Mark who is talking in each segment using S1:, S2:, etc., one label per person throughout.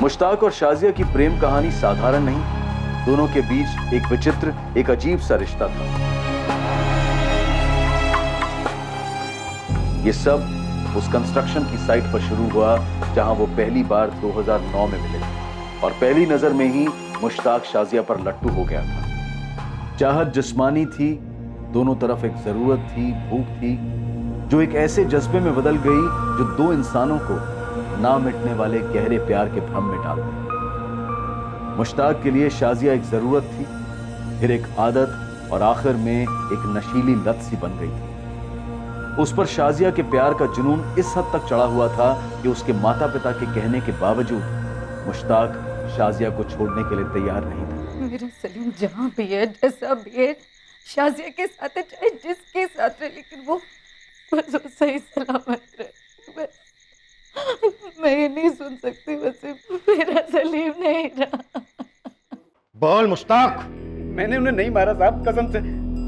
S1: मुश्ताक और शाजिया की प्रेम कहानी साधारण नहीं, दोनों के बीच एक विचित्र, एक अजीब सा रिश्ता था। ये सब उस कंस्ट्रक्शन की साइट पर शुरू हुआ जहां वो पहली बार 2009 में मिले और पहली नजर में ही मुश्ताक शाजिया पर लट्टू हो गया था। चाहत जिस्मानी थी, दोनों तरफ एक जरूरत थी, भूख थी, जो एक ऐसे जज्बे में बदल गई जो दो इंसानों को ना मिटने वाले गहरे प्यार के भ्रम में डाल दिया। मुश्ताक के लिए शाजिया एक जरूरत थी, फिर एक आदत और आखिर में एक नशीली लत सी बन गई थी। उस पर शाजिया के प्यार का जुनून इस हद तक चढ़ा हुआ था कि उसके माता पिता के कहने के बावजूद मुश्ताक शाजिया को छोड़ने के लिए तैयार नहीं था।
S2: मेरा सलीम जहां भी है, जैसा भी है, शाजिया के साथ है, चाहे जिसके साथ है, लेकिन वो सही सलामत रहे। मैं ये नहीं सुन सकती, वसीम, मेरा सलीम नहीं रहा।
S3: बोल मुश्ताक।
S4: मैंने उन्हें नहीं मारा साहब, कसम से।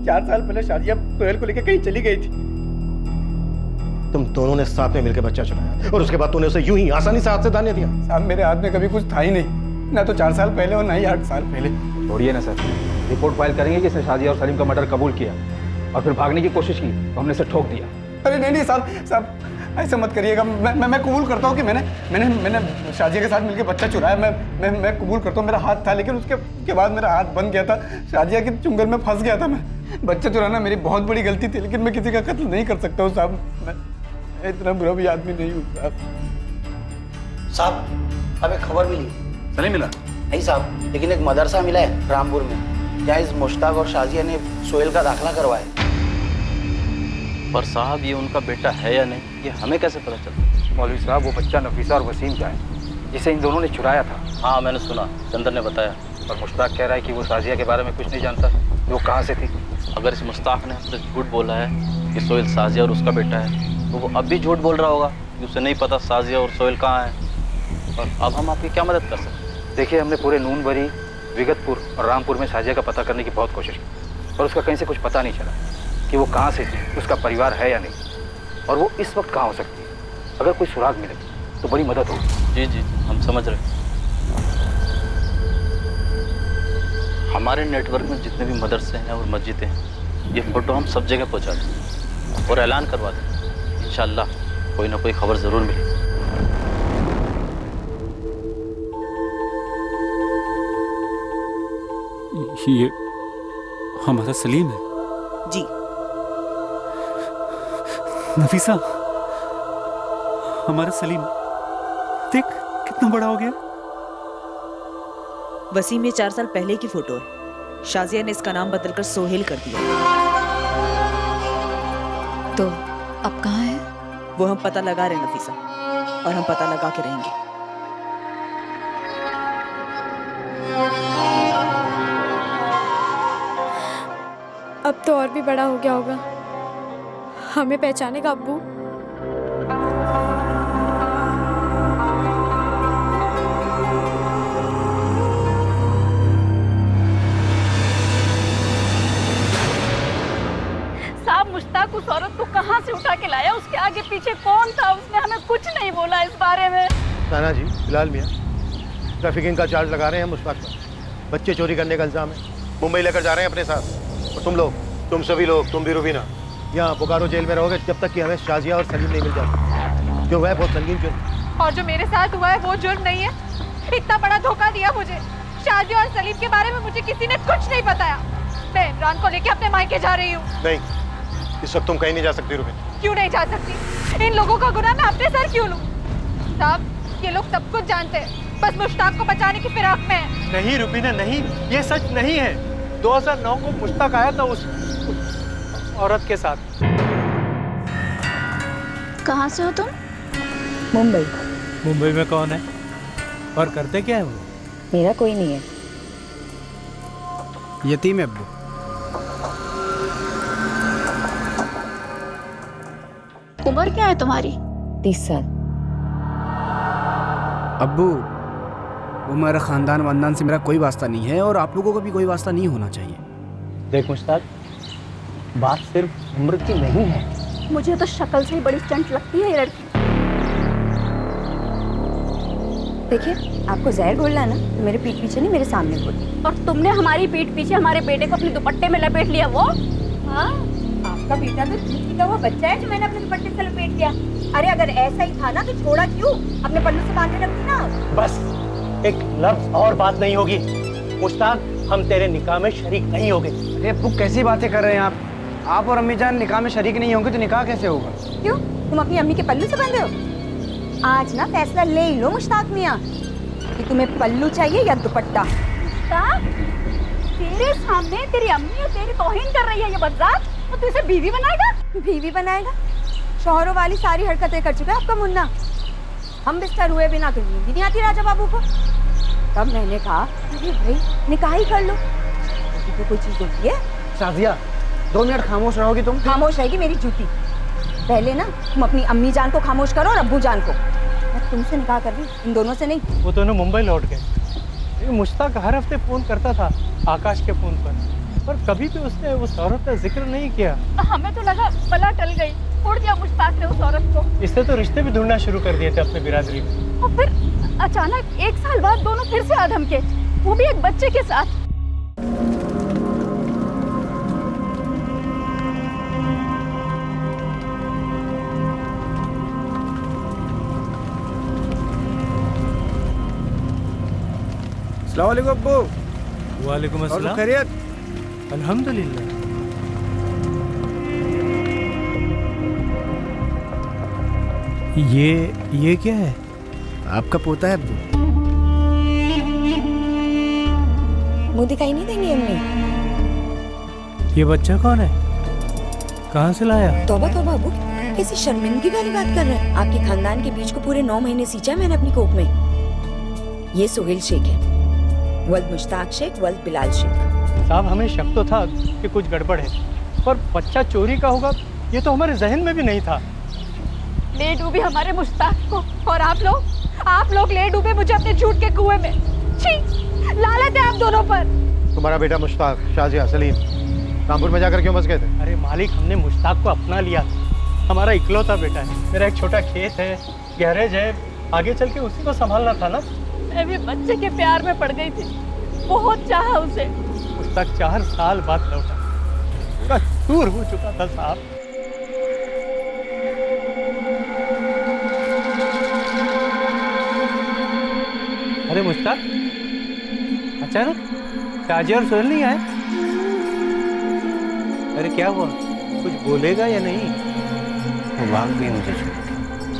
S4: 4 साल पहले शाजिया सोहेल को लेकर कहीं चली गई थी।
S3: तुम दोनों ने साथ में मिलकर बच्चा चुराया और उसके बाद तूने उसे यूं ही आसानी से हाथ से दाने दिया।
S4: साहब मेरे हाथ में कभी कुछ था ही नहीं, ना तो 4 साल पहले और ना ही 8 साल पहले।
S5: छोड़िए ना सर, रिपोर्ट फाइल करेंगे कि इसने शाजिया और सलीम का मर्डर कबूल किया और फिर भागने की कोशिश की तो हमने इसे ठोक दिया।
S4: अरे नहीं साहब ऐसा मत करिएगा। मैं कबूल करता हूँ कि मैंने शाजिया के साथ मिलकर बच्चा चुराया। मैं कबूल करता हूँ, मेरा हाथ था, लेकिन उसके बाद मेरा हाथ बन गया था। शाजिया के चुंगल में फंस गया था मैं। बच्चा चुराना मेरी बहुत बड़ी गलती थी, लेकिन मैं किसी का कत्ल नहीं कर सकता हूँ साहब। मैं इतना बुरा भी आदमी नहीं हूँ
S6: साहब। हमें खबर मिली।
S4: नहीं मिला?
S6: नहीं साहब, लेकिन एक मदरसा मिला है रामपुर में, जहाँ इस मुश्ताक और शाजिया ने सोहेल का दाखिला करवाया।
S7: पर साहब ये उनका बेटा है या नहीं, ये हमें कैसे पता चलता?
S5: मौलवी साहब, वो बच्चा नफीसा और वसीम का है, जिसे इन दोनों ने चुराया था।
S7: हाँ मैंने सुना, चंदर ने बताया।
S5: और मुश्ताक कह रहा है कि वो शाजिया के बारे में कुछ नहीं जानता, वो कहाँ से थी।
S7: अगर इस मुश्ताक ने हमसे झूठ बोला है कि सोहेल शाजिया और उसका बेटा है, तो वो अब भी झूठ बोल रहा होगा कि उसे नहीं पता शाजिया और सोहेल कहाँ है। और अब हम आपकी क्या मदद कर सकते?
S5: देखिए, हमने पूरे नूनबरी, विगतपुर और रामपुर में शाजिया का पता करने की बहुत कोशिश की, पर उसका कहीं से कुछ पता नहीं चला कि वो कहाँ से थी, उसका परिवार है या नहीं, और वो इस वक्त कहाँ हो सकती है। अगर कोई सुराग मिले तो बड़ी मदद होगी।
S7: जी जी हम समझ रहे हैं। हमारे नेटवर्क में जितने भी मदरसे हैं और मस्जिदें हैं, ये फ़ोटो हम सब जगह पहुँचा दें और ऐलान करवा दें। इंशाअल्लाह कोई ना कोई खबर ज़रूर मिलेगी।
S8: ये हमारा सलीम है?
S9: जी।
S8: नफीसा, हमारा सलीम देख कितना बड़ा हो गया।
S9: वसीम ये 4 साल पहले की फोटो है। शाजिया ने इसका नाम बदलकर सोहेल कर दिया।
S2: तो अब कहाँ है
S9: वो हम पता लगा रहे हैं नफीसा, और हम पता लगा के रहेंगे।
S10: अब तो और भी बड़ा हो गया होगा, हमें पहचानेगा अब्बू।
S2: साहब, मुश्ताक उस औरत को कहाँ से उठा के लाया? उसके आगे पीछे कौन था? उसने हमें कुछ नहीं बोला इस बारे में।
S3: नाना जी, बिलाल मियाँ ट्रैफिकिंग का चार्ज लगा रहे हैं मुश्ताक पर। बच्चे चोरी करने का इल्जाम है, मुंबई लेकर जा रहे हैं अपने साथ। और तुम लोग, तुम सभी लोग, तुम भी रुबीना, यहाँ बोकारो जेल में रहोगे जब तक कि हमें शाजिया और सलीम नहीं मिल जाते। जो हुआ है बहुत संगीन जुर्म।
S2: और जो मेरे साथ हुआ है वो जुर्म नहीं है। इतना बड़ा धोखा दिया मुझे। शाजिया और सलीम के बारे में मुझे किसी ने कुछ नहीं बताया। मैं इमरान को लेके अपने मायके जा रही हूँ।
S3: नहीं, इस वक्त तुम कहीं नहीं जा सकती रुबीना।
S2: क्यों नहीं जा सकती? इन लोगों का गुनाह मैं अपने सर क्यों लूं? साहब, ये लोग सब कुछ जानते हैं, बस मुश्ताक को बचाने की फिराक में है।
S4: नहीं रुबीना, नहीं, ये सच नहीं है। 2009 को मुश्ताक आया था उस औरत के साथ।
S10: कहाँ से हो तुम?
S9: मुंबई।
S11: मुंबई में कौन है और करते क्या है वो?
S9: मेरा कोई नहीं है।
S11: यतीम है अब्बू।
S10: उम्र क्या है तुम्हारी?
S9: 30 साल।
S11: अब्बू, वो मेरा खानदान से मेरा कोई वास्ता नहीं है और आप लोगों का भी कोई वास्ता नहीं होना चाहिए।
S4: देख मुश्ताक, बात सिर्फ उम्र की नहीं है।
S10: मुझे तो शक्ल से ही बड़ी चंट लगती है ये लड़की।
S2: देखिए, आपको जहर घोलना है ना तो मेरे पीठ पीछे नहीं, मेरे सामने घोलिए।
S10: और तुमने हमारी पीठ पीछे हमारे बेटे को अपने दुपट्टे में लपेट लिया। वो हाँ, आपका बेटा तो दूध का हुआ बच्चा है जो मैंने अपने दुपट्टे से लपेट दिया। अरे अगर ऐसा ही था ना तो छोड़ा क्यों? अपने पल्लू से बांध के रखती ना।
S3: बस एक लफ्ज और बात नहीं होगी। मुश्ताक, हम तेरे निकाह में शरीक नहीं होंगे।
S11: अरे अब्बू कैसी बातें कर रहे हैं आप और अम्मी जान निकाह में शरीक नहीं होंगे तो निकाह कैसे होगा?
S2: क्यों, तुम अपनी अम्मी के पल्लू से बंधे हो? आज ना फैसला ले ही लो मुश्ताक मियाँ कि तुम्हें पल्लू चाहिए या दुपट्टा।
S10: तेरे सामने तेरी अम्मी और तेरी तौहीन कर रही है ये बदजात, तो तू इसे बीवी बनाएगा?
S2: बीवी बनाएगा? शौहरों वाली सारी हरकतें कर चुका है आपका मुन्ना। हम बिस्तर हुए बिना तो नींद ही नहीं आती राजा बाबू को। तब मैंने कहा अरे भाई निकाह ही कर लो, तो कोई चीज होती है।
S11: शाजिया 2 मिनट खामोश रहोगी तुम?
S2: खामोश रहेगी मेरी जूती। पहले ना तुम अपनी अम्मी जान को खामोश करो और अब्बू जान को। मैं तुमसे निकाह कर रही हूँ, इन दोनों से नहीं।
S3: वो दोनों मुंबई लौट गए। मुश्ताक हर हफ्ते फोन करता था आकाश के फोन पर कभी भी उसने उस औरत का जिक्र नहीं किया।
S10: हमें तो लगा बला टल गई, छोड़ दिया मुश्ताक ने उस औरत को।
S3: इससे तो रिश्ते भी ढूंढना शुरू कर दिए थे अपने बिरादरी में।
S10: और फिर अचानक 1 साल बाद दोनों फिर से आ धमके, वो भी एक बच्चे के साथ।
S11: अस्सलाम वालेकुम अब्बू।
S8: वालेकुम
S11: और
S8: अस्सलाम।
S11: खैरियत?
S8: अल्हम्दुलिल्लाह। ये क्या है?
S11: आपका पोता है अब्बू।
S2: मुंह दिखाई नहीं देंगी अम्मी?
S8: ये बच्चा कौन है? कहाँ से लाया?
S2: तौबा तौबा अब्बू, कैसी शर्मिंदगी वाली बात कर रहे हैं। आपके खानदान के बीच को पूरे 9 महीने सींचा है मैंने अपनी कोख में। ये सोहेल शेख है, वल्द मुश्ताक शेख, वल्द बिलाल शेख।
S3: साहब, हमें शक तो था कि कुछ गड़बड़ है, पर बच्चा चोरी का होगा ये तो हमारे जहन में भी नहीं था।
S10: ले डूबी हमारे मुश्ताक को, और आप लोग ले डूबे मुझे अपने झूठ के कुएं में। छी, लानत है आप दोनों पर।
S3: तुम्हारा बेटा मुश्ताक, शाजिया, सलीम रामपुर में जाकर क्यों बस गए थे? अरे मालिक, हमने मुश्ताक को अपना लिया। हमारा इकलौता बेटा है। मेरा एक छोटा खेत है, गैरेज है, आगे चल के उसी को संभालना था ना।
S10: मैं भी बच्चे के प्यार में पड़ गई थी, बहुत चाहा उसे।
S3: मुश्ताक 4 साल बाद लौटा, पूरा दूर हो चुका था साहब। अरे मुश्ताक, अचानक शाजिया और सोहेल नहीं आए? अरे क्या हुआ, कुछ बोलेगा या नहीं?
S11: वो भाग गई मुझे छोड़।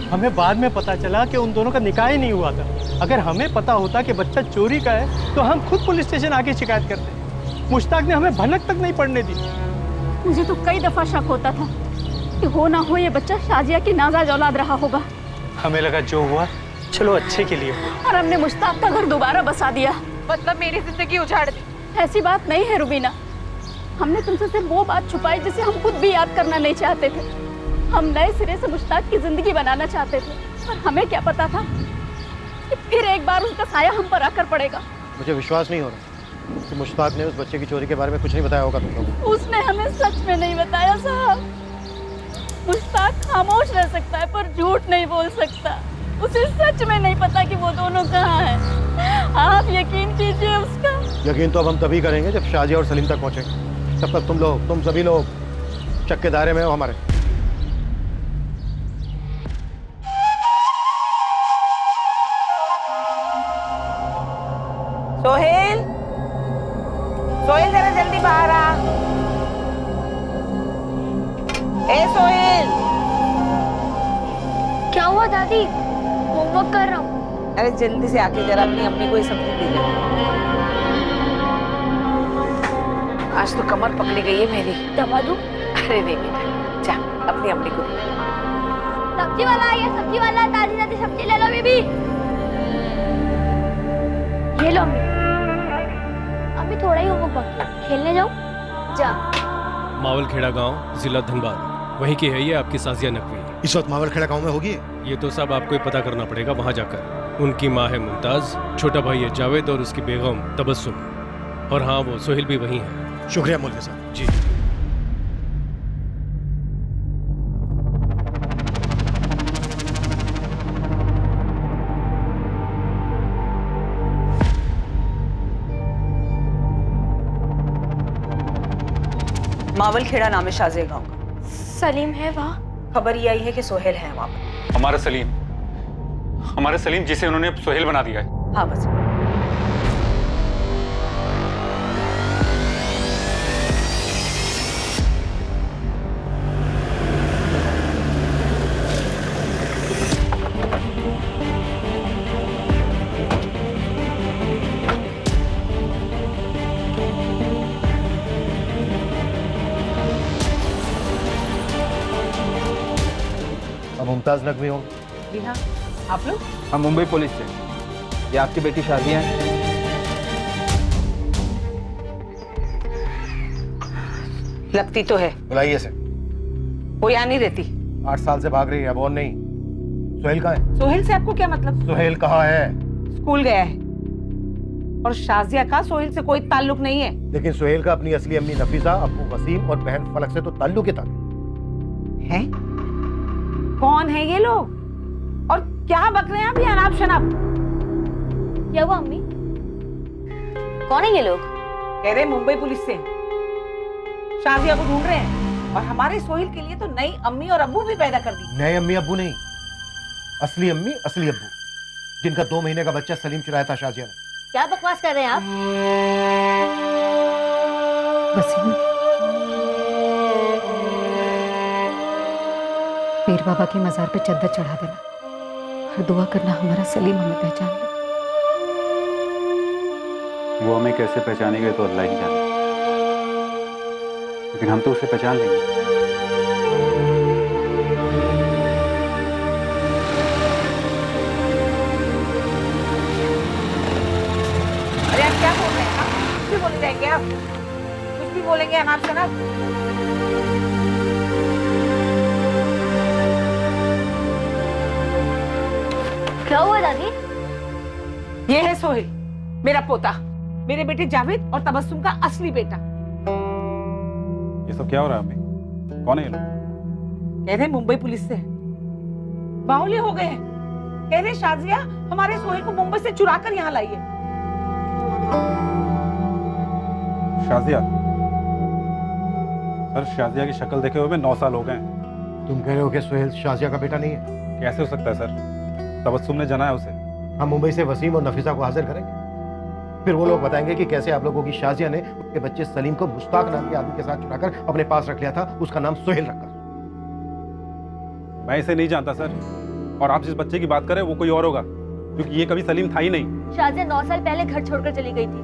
S3: हमें बाद में पता चला कि उन दोनों का निकाह ही नहीं हुआ था। अगर हमें पता होता कि बच्चा चोरी का है तो हम खुद पुलिस स्टेशन आके शिकायत करते। मुश्ताक ने हमें भनक तक नहीं पड़ने दी।
S10: मुझे तो कई दफा शक होता था कि हो ना हो ये बच्चा शाजिया की नाजायज औलाद रहा होगा।
S3: हमें लगा जो हुआ चलो अच्छे के लिए।
S10: और हमने मुश्ताक का घर दोबारा बसा दिया, मतलब मेरी जिंदगी उजाड़ दी। ऐसी बात नहीं है रुबीना, हमने तुमसे सिर्फ वो बात छुपाई जिसे हम खुद भी याद करना नहीं चाहते थे। हम नए सिरे से मुश्ताक की जिंदगी बनाना चाहते थे, पर हमें क्या पता था कि फिर एक बार उसका साया हम पर आकर पड़ेगा।
S3: मुझे विश्वास नहीं हो रहा कि मुश्ताक ने उस बच्चे की चोरी के बारे में कुछ नहीं बताया होगा तुम लोगों को।
S10: उसने हमें सच में नहीं बताया साहब। मुश्ताक खामोश रह सकता है पर झूठ नहीं बोल सकता। उसे सच में नहीं पता कि वो दोनों कहाँ हैं। आप यकीन कीजिए उसका।
S3: यकीन तो अब हम तभी करेंगे जब शाजिया और सलीम तक पहुंचे। तब तक तुम सभी लोग शक के दायरे में हो हमारे।
S6: सोहेल, सोहेल जरा जल्दी बाहर आ। ए सोहेल।
S10: क्या हुआ दादी? होमवर्क कर रहा हूँ।
S6: अरे जल्दी से आके जरा अपनी अम्मी को ये सब्जी दे दे। आज तो कमर पकड़ी गई है मेरी।
S10: दबा दूँ?
S6: अरे नहीं बेटा, जा अपनी अम्मी को दे।
S10: सब्जी वाला आ गया, सब्जी वाला। दादी दादी सब्जी ले लो बीबी। ये लो अम्मी। अभी थोड़ा ही होमवर्क बाकी है, खेलने जाओ। जा।
S8: मावलखेड़ा गांव, जिला धनबाद, वहीं की है ये आपकी साजिया नकवी।
S3: इस वक्त मावलखेड़ा गांव में होगी?
S8: ये तो सब आपको ही पता करना पड़ेगा वहां जाकर। उनकी माँ है मुमताज, छोटा भाई है जावेद और उसकी बेगम तबस्सुम, और हाँ वो सोहेल भी वहीं है।
S3: शुक्रिया मौलवी साहब।
S8: जी।
S9: मावल खेड़ा नाम है शाजिया गांव का।
S2: सलीम है वहाँ?
S9: खबर ये आई है कि सोहेल है वहाँ पर।
S12: हमारा सलीम जिसे उन्होंने सोहेल बना दिया है।
S9: हाँ बस।
S3: मुमताज नकवी हो?
S9: जी हाँ, आप लोग?
S11: हम मुंबई पुलिस से। ये आपकी बेटी शाजिया है?
S9: लगती तो है।
S3: बुलाइए से।
S9: वो यहाँ नहीं रहती।
S3: 8 साल से भाग रही है, अब और नहीं। सोहेल कहाँ है?
S9: सोहेल से आपको क्या मतलब?
S3: सोहेल कहाँ है?
S9: स्कूल गया है। और शाजिया का सोहेल से कोई ताल्लुक नहीं है।
S3: लेकिन सोहेल का अपनी असली अम्मी नफीसा, अब्बू वसीम और बहन फलक से तो ताल्लुक ही था।
S9: है? कौन है ये लोग? और क्या बक रहे हैं आप ये अनाप शनाप?
S10: क्या हुआ अम्मी? कौन है ये लोग?
S9: कह रहे मुंबई पुलिस से शाजिया को ढूंढ रहे हैं और हमारे सोहेल के लिए तो नई अम्मी और अब्बू भी पैदा कर दी।
S3: नए अम्मी अब्बू नहीं, असली अम्मी असली अब्बू, जिनका 2 महीने का बच्चा सलीम चुराया था शाजिया ने।
S10: क्या बकवास कर रहे हैं आप?
S2: वसीम, पीर बाबा की मजार पे चद्दर चढ़ा देना और दुआ करना हमारा सलीम हमें पहचान ले।
S12: वो हमें कैसे पहचानेगा तो अल्लाह ही जाने, लेकिन हम तो उसे पहचान लेंगे।
S9: अरे आप क्या बोल रहे हैं? कुछ भी बोले जाएंगे आप? कुछ भी बोलेंगे अनाप शनाप?
S10: क्या हुआ दादी?
S9: ये है सोहेल, मेरा पोता, मेरे बेटे जावेद और तबस्सुम का असली बेटा।
S12: ये सब क्या हो रहा है अम्मी? कौन है ये लोग?
S9: कह रहे मुंबई पुलिस से बाहुल्य हो गए हैं। कह रहे शाजिया हमारे सोहेल को मुंबई से चुरा कर यहाँ लाई है।
S12: शाजिया? सर शाजिया की शक्ल देखे हुए 9 साल हो गए हैं।
S3: तुम कह रहे हो कि सोहेल शाजिया का बेटा नहीं है?
S12: कैसे हो सकता है सर? तबस्सुम ने जना है उसे।
S3: हम मुंबई से वसीम और नफीसा को हाजिर करेंगे, फिर वो लोग बताएंगे कि कैसे आप लोगों की शाजिया ने उनके बच्चे सलीम को मुश्ताक नाम के आदमी के साथ चुराकर अपने पास रख लिया था, उसका नाम सोहेल रखा।
S12: मैं इसे नहीं जानता सर, और आप जिस बच्चे की बात कर रहे हैं वो कोई और होगा, क्योंकि ये कभी सलीम था ही नहीं।
S10: शाजिया 9 साल पहले घर छोड़कर चली गई थी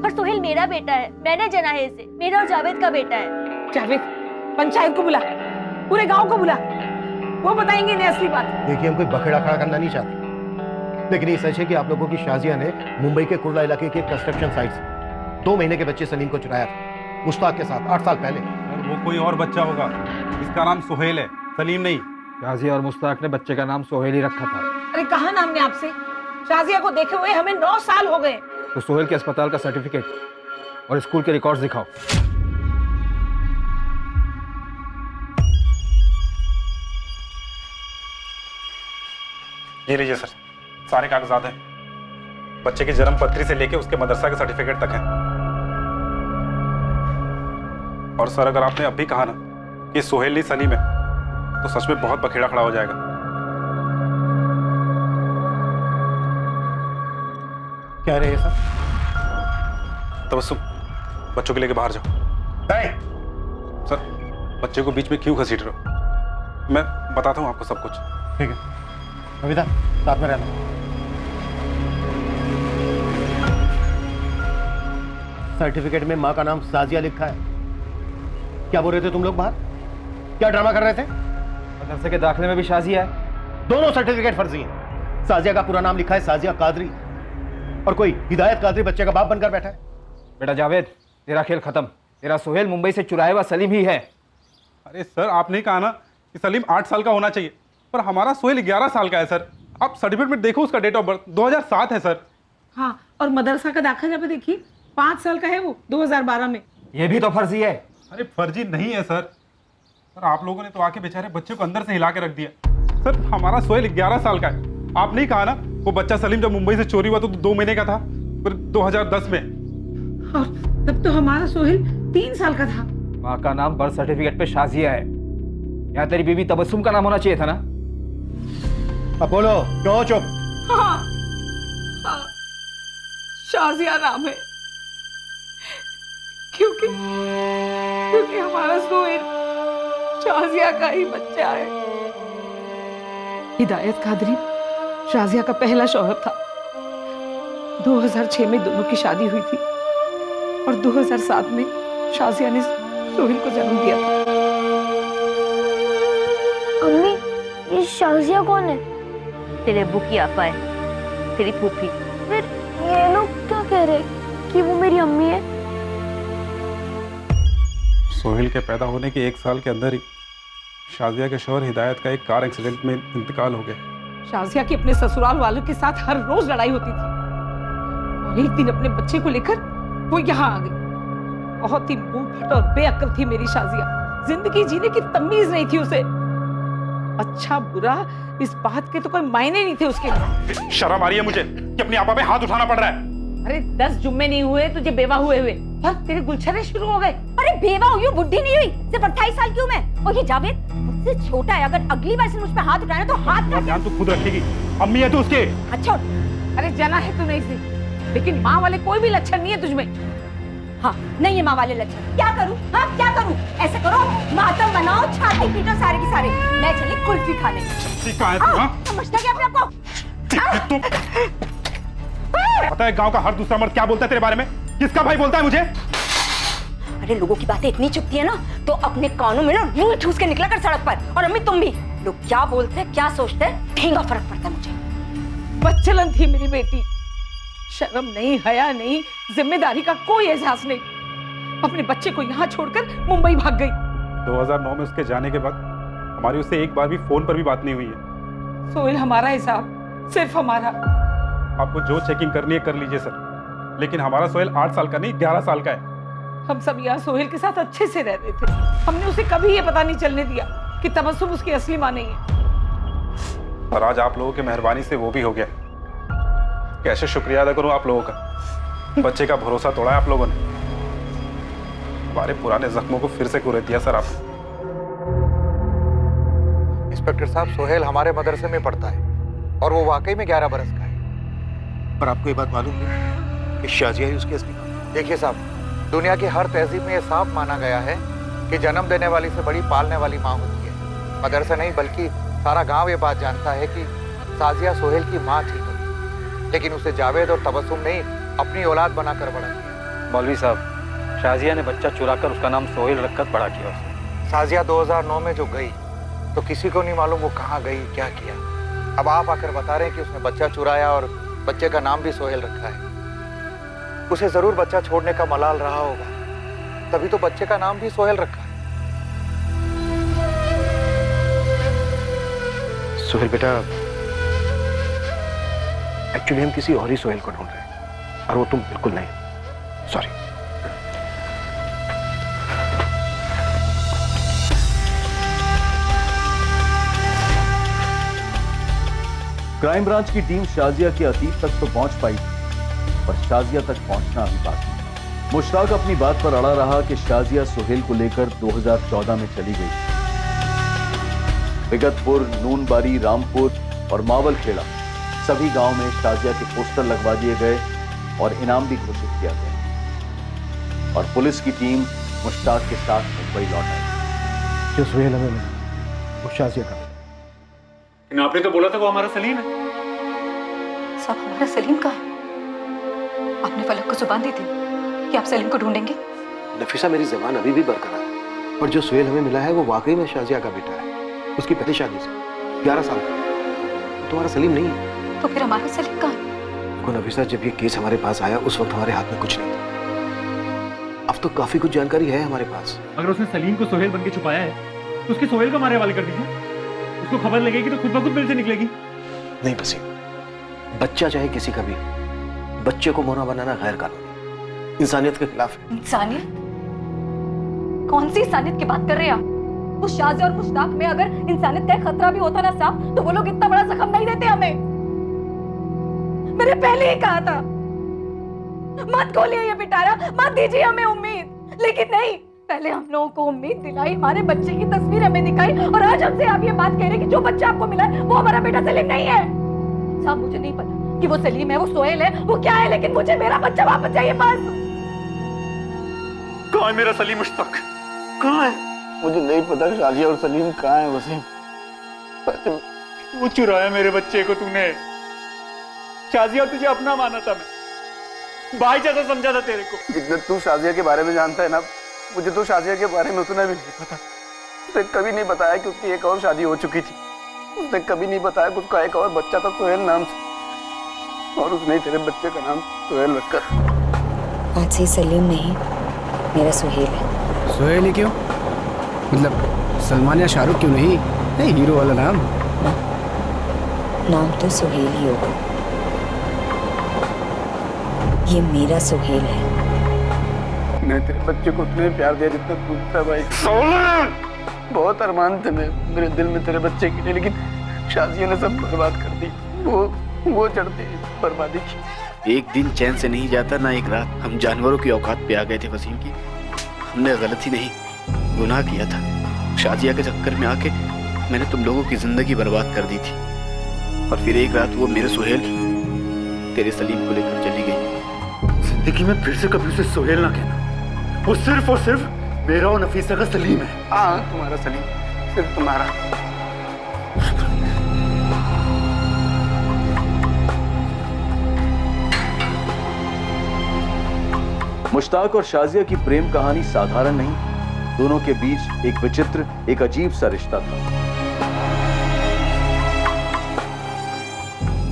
S10: और सोहेल मेरा बेटा है, मैंने जना है इसे, मेरा और जावेद का बेटा है।
S9: जावेद, पंचायत को बुला, पूरे गांव को बुला, वो बताएंगे इन्हें असली बात।
S3: देखिए हम कोई बखेड़ा खड़ा करना नहीं चाहते, लेकिन ये सच है कि आप लोगों की शाजिया ने मुंबई के कुर्ला इलाके के कंस्ट्रक्शन साइट से 2 महीने के बच्चे सलीम को चुराया था, मुश्ताक के साथ 8 साल पहले।
S12: सर वो कोई और बच्चा होगा, इसका नाम सोहेल है, सलीम नहीं।
S11: शाजिया और मुश्ताक ने बच्चे का नाम सोहेल ही रखा था।
S9: अरे कहा ना हमने आपसे, शाजिया को देखे हुए हमें 9 साल हो गए।
S11: तो सोहेल के अस्पताल का सर्टिफिकेट और स्कूल के रिकॉर्ड्स दिखाओ।
S12: ये लीजिए सर, सारे कागजात हैं। बच्चे की जन्म पत्री से लेके उसके मदरसा के सर्टिफिकेट तक है। और सर अगर आपने अभी कहा ना कि सोहेल नहीं सलीम है, तो सच में बहुत बखेड़ा खड़ा हो जाएगा।
S3: क्या रहे सर?
S12: तबस्सुम, बच्चों के लेके बाहर जाओ। सर बच्चे को बीच में क्यों घसीट रहे हो? मैं बताता हूँ आपको सब कुछ।
S3: ठीक है, कविता साथ में रहना। सर्टिफिकेट में माँ का नाम शाजिया लिखा है। क्या बोल रहे थे तुम लोग बाहर? क्या ड्रामा कर रहे थे?
S11: मदरसे के दाखिले में भी शाजिया है।
S3: दोनों सर्टिफिकेट फर्जी हैं। शाजिया का पूरा नाम लिखा है शाजिया कादरी, और कोई हिदायत कादरी बच्चे का बाप बनकर बैठा है।
S11: बेटा जावेद, तेरा खेल खत्म। तेरा सोहेल मुंबई से चुराया हुआ सलीम ही है।
S12: अरे सर आपने कहा ना कि सलीम 8 साल का होना चाहिए, पर हमारा सोहेल 11 साल का है सर। आप सर्टिफिकेट में देखो, उसका डेट ऑफ बर्थ 2007 है सर।
S9: हाँ, और मदरसा का दाखिला पे देखिए 5 साल का है वो, 2012 में।
S11: ये भी तो फर्जी है।
S12: अरे फर्जी नहीं है सर। सर आप लोगों ने तो आके बेचारे बच्चे को अंदर से हिला के रख दिया। सर हमारा सोहेल 11 साल का है। आप नहीं कहा ना वो बच्चा सलीम जब मुंबई से चोरी हुआ तो 2 महीने का था, फिर 2010 में।
S9: और तब तो हमारा सोहेल 3 साल का था।
S5: माँ का नाम बर्थ सर्टिफिकेट पे शाजिया है, यहाँ तेरी बीवी तबस्सुम का नाम होना चाहिए था ना।
S3: अब बोलो, क्यों चुप?
S9: हाँ, हाँ, शाजिया नाम है, क्योंकि हमारा सोहेल शाजिया का ही बच्चा है। हिदायत कादरी शाजिया का पहला शौहर था। 2006 में दोनों की शादी हुई थी और 2007 में शाजिया ने सोहेल को जन्म दिया था।
S13: अम्मी, ये शाजिया कौन है?
S10: तेरे अब्बू की आपा है, तेरी फूफी।
S13: फिर ये लोग क्या कह रहे कि वो मेरी अम्मी है?
S12: सोहेल के पैदा होने के 1 साल के अंदर ही शाजिया के शौहर हिदायत का एक कार एक्सीडेंट में इंतकाल हो गया।
S9: शाजिया की अपने ससुराल वालों के साथ हर रोज लड़ाई होती थी और एक दिन अपने बच्चे को लेकर वो यहाँ आ गई। बहुत ही मुंहफट और बेअक्ल थी मेरी शाजिया, जिंदगी जीने की तमीज नहीं थी उसे। अच्छा बुरा इस बात के तो कोई मायने नहीं थे उसके लिए।
S12: शर्म आ रही है मुझे कि अपनी आपा पे हाथ उठाना पड़ रहा है।
S9: अरे 10 जुम्मे नहीं हुए तुझे बेवा हुए और तेरे गुलछरे शुरू हो गए।
S10: अरे बेवा हुई हूँ, बुढ़ी नहीं हुई, सिर्फ 28 साल की हूँ मैं। और ये जावेद मुझसे छोटा है, अगर अगली बार से मुझ पे हाथ उठाना तो हाथ काट।
S12: ध्यान तू खुद रखेगी, अम्मी है तू उसके।
S9: अच्छा, अरे जना है तू नहीं सी, लेकिन माँ वाले कोई भी लक्षण नहीं है तुझमें।
S10: हाँ, नहीं है माँ वाले लक्षण। क्या करूँ? हाँ, क्या करूँ? ऐसे करो, मातम बनाओ, छाती पीटो सारे की सारे। मैं चली कुल्फी खाने। समझता क्या अपने आपको?
S12: पता है गांव का हर दूसरा मर्द क्या बोलता है तेरे बारे में? किसका भाई बोलता है मुझे?
S10: अरे लोगों की बातें इतनी चुभती है ना, तो अपने कानों में ना रूह ठूस के निकला कर सड़क पर। और अम्मी तुम भी, लोग क्या बोलते हैं क्या सोचते हैं ठेंगा फर्क पड़ता है मुझे।
S9: बच्चलन थी मेरी बेटी, शर्म नहीं, हया नहीं, जिम्मेदारी का कोई एहसास नहीं। अपने बच्चे को यहाँ छोड़कर मुंबई भाग गई।
S12: 2009 में उसके जाने के बाद हमारी उससे एक बार भी फोन पर भी बात नहीं हुई है।
S9: सोहेल हमारा हिसाब, सिर्फ हमारा।
S12: आपको जो चेकिंग करनी है कर लीजिए सर, लेकिन हमारा सोहेल 8 साल का नहीं 11 साल का है।
S9: हम सब यहाँ सोहेल के साथ अच्छे से रहते थे। हमने उसे कभी ये पता नहीं चलने दिया कि तबस्सुम उसकी असली माँ नहीं है।
S12: और आज आप लोगों की मेहरबानी से वो भी हो गया। कैसे शुक्रिया अदा करूं आप लोगों का? बच्चे का भरोसा तोड़ा है आप लोगों ने। हमारे पुराने जख्मों को फिर से कुरेद दिया सर आप।
S14: इंस्पेक्टर साहब, सोहेल हमारे मदरसे में पढ़ता है और वो वाकई में 11 बरस का है।
S3: पर आपको ये बात मालूम है कि शाजिया ही उसकी असली माँ है?
S14: देखिए साहब, दुनिया की हर तहजीब में ये साफ माना गया है कि जन्म देने वाली से बड़ी पालने वाली माँ होती है। मदरसा नहीं बल्कि सारा गांव ये बात जानता है कि शाजिया सोहेल की माँ थी, लेकिन उसे जावेद और तबस्सुम ने अपनी औलाद बनाकर बड़ा किया।
S5: मौलवी साहब, शाजिया ने बच्चा चुराकर उसका नाम सोहेल रखकर बड़ा किया उसे।
S14: शाजिया 2009 में जो गई तो किसी को नहीं मालूम वो कहाँ गई, क्या किया। अब आप आकर बता रहे हैं कि उसने बच्चा चुराया और बच्चे का नाम भी सोहेल रखा है। उसे जरूर बच्चा छोड़ने का मलाल रहा होगा, तभी तो बच्चे का नाम भी सोहेल रखा है।
S3: सोहेल बेटा, एक्चुअली हम किसी और ही सोहेल को ढूंढ रहे हैं और वो तुम बिल्कुल नहीं। सॉरी।
S1: क्राइम ब्रांच की टीम शाजिया के अतीत तक तो पहुंच पाई, पर शाजिया तक पहुंचना अभी बाकी है। मुश्ताक अपनी बात पर अड़ा रहा कि शाजिया सोहेल को लेकर 2014 में चली गई। विगतपुर, नूनबारी, रामपुर और मावलखेड़ा सभी गांव में शाजिया के पोस्टर लगवा दिए गए और इनाम भी घोषित किया गया। और पुलिस की टीम मुश्ताक के साथ मुंबई लौट आई।
S3: जो सोहेल हमें मिला वो शाजिया का।
S12: आपने तो बोला था वो हमारा सलीम है।
S2: साहब, हमारा सलीम कहाँ है? आपने फलक को जुबान दी थी कि आप सलीम को ढूंढेंगे।
S3: नफीसा, मेरी जबान अभी भी बरकरार है, और जो सोहेल हमें मिला है वो वाकई में शाजिया का बेटा है। उसकी पहली शादी से 11 साल का। तुम्हारा सलीम नहीं है।
S2: तो फिर हमारा सलीम कहाँ है?
S3: देखो नफीसा, जब ये केस हमारे पास आया उस वक्त हमारे हाथ में कुछ नहीं था। अब तो काफी कुछ जानकारी है हमारे पास।
S15: अगर उसने सलीम को सोहेल बन के छुपाया है तो उसके सोहेल को मारे वाले कर दीजिए। उसको खबर लगेगी तो खुद ब खुद मिल से निकलेगी।
S3: नहीं बसी, बच्चा चाहे किसी का भी, बच्चे को मोना बनाना गैर कानूनी, इंसानियत के खिलाफ है।
S2: इंसानियत? कौन सी इंसानियत की बात कर रहे हैं आप? उस शाजिया और मुश्ताक में अगर इंसानियत का खतरा भी होता ना साहब, तो वो लोग इतना बड़ा जख्म नहीं देते हमें। मैंने पहले ही कहा था मत खोलिए ये पिटारा, मत दीजिए हमें उम्मीद, लेकिन नहीं,
S10: पहले हम लोगों को उम्मीद दिलाई, हमारे बच्चे की तस्वीर हमें दिखाई, और आज हमसे आप ये बात कह रहे हैं कि जो बच्चा आपको मिला है वो हमारा बेटा सलीम नहीं है। साहब मुझे नहीं पता कि वो सलीम है, वो सोहेल है, वो क्या है, लेकिन मुझे मेरा बच्चा वापस चाहिए बस।
S15: कहाँ है मेरा सलीम मुश्ताक? कहाँ है?
S4: मुझे नहीं पता शाजिया और सलीम कहाँ है वसीम।
S15: वो चुराया मेरे बच्चे को तूने। शाजिया तुझे अपना माना था, मैं भाई जैसा समझा था तेरे को।
S4: जितना तू शाजिया के बारे में जानता है ना, मुझे तो शाजिया के बारे में उतना भी नहीं पता। उसने कभी नहीं बताया कि उसकी एक और शादी हो चुकी थी। उसने कभी नहीं बताया कि उसका एक और बच्चा था सोहेल नाम से, और उसने तेरे बच्चे का नाम सोहेल रखा।
S16: आज से सलीम नहीं, मेरा सोहेल है।
S11: सोहेल ही क्यों? मतलब सलमान या शाहरुख क्यों नहीं? नहीं, हीरो वाला नाम।
S16: नाम तो सोहेल ही होगा। ये मेरा सोहेल है।
S4: मैंने तेरे बच्चे को उतने प्यार दिया जितना तू था भाई। बहुत अरमान थे मेरे दिल में तेरे बच्चे के लिए, लेकिन शाजिया ने सब बर्बाद कर दी। वो चढ़ते बर्बादी की।
S11: एक दिन चैन से नहीं जाता, ना एक रात। हम जानवरों की औकात पे आ गए थे वसीम की। हमने गलती नहीं, गुनाह किया था। शाजिया के चक्कर में आके मैंने तुम लोगों की जिंदगी बर्बाद कर दी थी, और फिर एक रात वो मेरे सोहेल तेरे सलीम को लेकर चली गई।
S15: जिंदगी में फिर से कभी उसे सोहेल ना कहना। वो सिर्फ और सिर्फ मेरा और नफीसा का सलीम है।
S4: हाँ, तुम्हारा सलीम, सिर्फ तुम्हारा।
S1: मुश्ताक और शाजिया की प्रेम कहानी साधारण नहीं, दोनों के बीच एक विचित्र, एक अजीब सा रिश्ता था।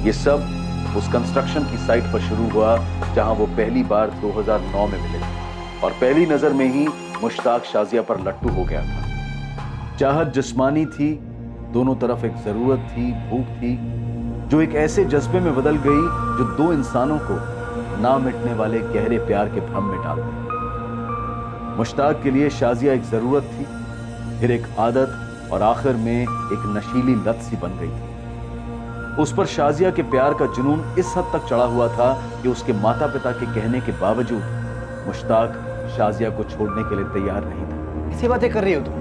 S1: ये सब उस कंस्ट्रक्शन की साइट पर शुरू हुआ जहां वो पहली बार 2009 में मिले, और पहली नजर में ही मुश्ताक शाजिया पर लट्टू हो गया था। चाहत जिस्मानी थी, दोनों तरफ एक जरूरत थी, भूख थी, जो एक ऐसे जज्बे में बदल गई जो दो इंसानों को ना मिटने वाले गहरे प्यार के भ्रम में डाल दिया। मुश्ताक के लिए शाजिया एक जरूरत थी, फिर एक आदत, और आखिर में एक नशीली लत सी बन गई थी। उस पर शाजिया के प्यार का जुनून इस हद तक चढ़ा हुआ था कि उसके माता पिता के कहने के बावजूद मुश्ताक शाजिया को छोड़ने के लिए तैयार नहीं था।
S11: ऐसी बातें कर रही हो तुम?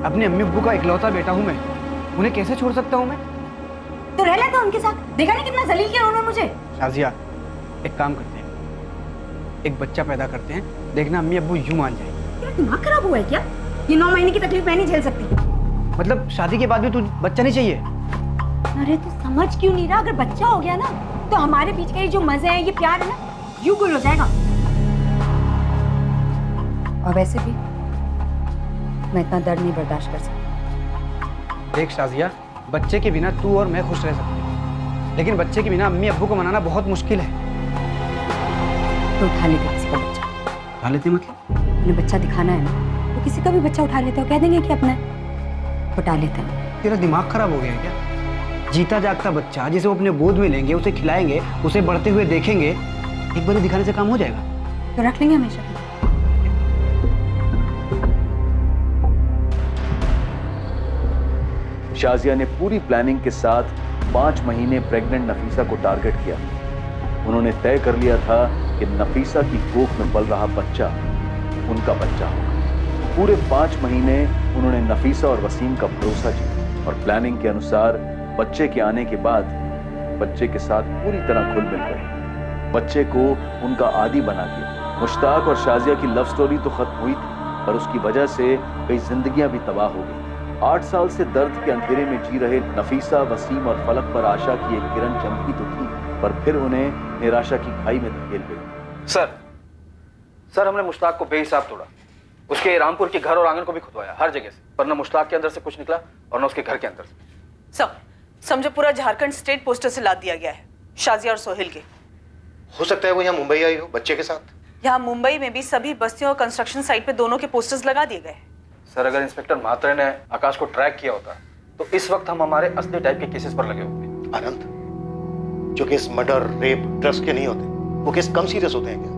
S11: अपने अम्मी अब्बू का इकलौता बेटा हूं मैं, उन्हें कैसे छोड़ सकता हूं मैं?
S17: तो रह लेता उनके साथ, देखा नहीं कितना जलील किया उन्होंने मुझे।
S11: शाजिया, एक काम करते हैं, एक बच्चा पैदा करते हैं, देखना अम्मी अब्बू यूं मान जाएंगे।
S17: तेरा दिमाग खराब हुआ है क्या? ये 9 महीने की तकलीफ मैं नहीं झेल सकती।
S11: मतलब शादी के बाद भी तू बच्चा नहीं चाहिए?
S17: अरे तू समझ क्यों नहीं रहा? अगर बच्चा हो गया ना तो हमारे बीच के ये जो मजे हैं, ये प्यार है ना, यूं गुल हो जाएगा।
S16: और वैसे भी मैं इतना दर्द नहीं बर्दाश्त कर सकती।
S11: देख शाजिया, बच्चे के बिना तू और मैं खुश रह सकते हैं, लेकिन बच्चे के बिना अम्मी अब्बू को मनाना बहुत मुश्किल है।
S16: तो उठा लेते किसी का बच्चा।
S11: उठा लेते मतलब?
S16: उन्हें बच्चा दिखाना है ना, तो किसी का भी बच्चा उठा लेते हो, कह देंगे कि अपना है, उठा लेते हैं।
S11: तेरा दिमाग खराब हो गया है क्या? जीता जागता बच्चा जिसे वो अपने गोद में लेंगे, उसे खिलाएंगे, उसे बढ़ते हुए देखेंगे, एक बार दिखाने से काम हो जाएगा?
S16: तो रख लेंगे हमेशा।
S1: शाजिया ने पूरी प्लानिंग के साथ 5 महीने प्रेग्नेंट नफीसा को टारगेट किया। उन्होंने तय कर लिया था कि नफीसा की कोख में पल रहा बच्चा उनका बच्चा होगा। पूरे 5 महीने उन्होंने नफीसा और वसीम का भरोसा जीता, और प्लानिंग के अनुसार बच्चे के आने के बाद बच्चे के साथ पूरी तरह घुल मिल गए, बच्चे को उनका आदी बना दिया। मुश्ताक और शाजिया की लव स्टोरी तो खत्म हुई थी, पर उसकी वजह से कई जिंदगियां भी तबाह हो गई। 8 साल से दर्द के अंधेरे में जी रहे नफीसा, वसीम और फलक पर आशा की एक किरण चमकी तो थी, पर फिर उन्हें निराशा की खाई में धकेल गई।
S5: सर हमने मुश्ताक को बेहिसाब तोड़ा, उसके रामपुर के घर और आंगन को भी खुदवाया, हर जगह से, पर न मुश्ताक के अंदर से कुछ निकला और न उसके घर के अंदर से।
S18: समझो पूरा झारखंड स्टेट पोस्टर से लाद दिया गया है शाजिया और सोहेल के।
S3: हो सकता है वो यहाँ मुंबई आई हो बच्चे के साथ।
S18: यहाँ मुंबई में भी सभी बस्तियों और कंस्ट्रक्शन साइट पे दोनों के पोस्टर्स लगा दिए गए।
S5: सर अगर इंस्पेक्टर म्हात्रे ने आकाश को ट्रैक किया होता तो इस वक्त हम हमारे असली टाइप के केसेस पर लगे होते।
S3: आनंद, जो केस मर्डर, रेप, ड्रग्स के नहीं होते, वो केस कम सीरियस होते हैं क्या?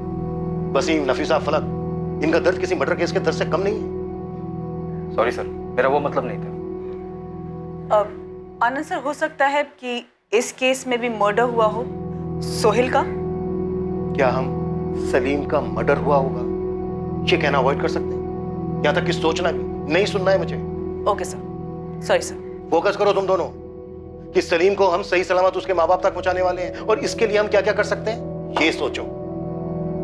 S3: वसीम, नफीसा, फलक, इनका दर्द किसी मर्डर केस के दर्द से कम नहीं है।
S5: सॉरी सर, मेरा वो मतलब नहीं था।
S18: आनंद सर, हो सकता है कि इस केस में भी मर्डर हुआ हो सोहेल का।
S3: क्या हम सलीम का मर्डर हुआ होगा ये कहना अवॉइड कर सकते हैं? यहाँ तक कि सोचना भी नहीं, सुनना है मुझे।
S18: Okay sir, sorry sir.
S3: Focus करो तुम दोनों कि सलीम को हम सही सलामत उसके माँ बाप तक पहुंचाने वाले हैं, और इसके लिए हम क्या क्या कर सकते हैं ये सोचो।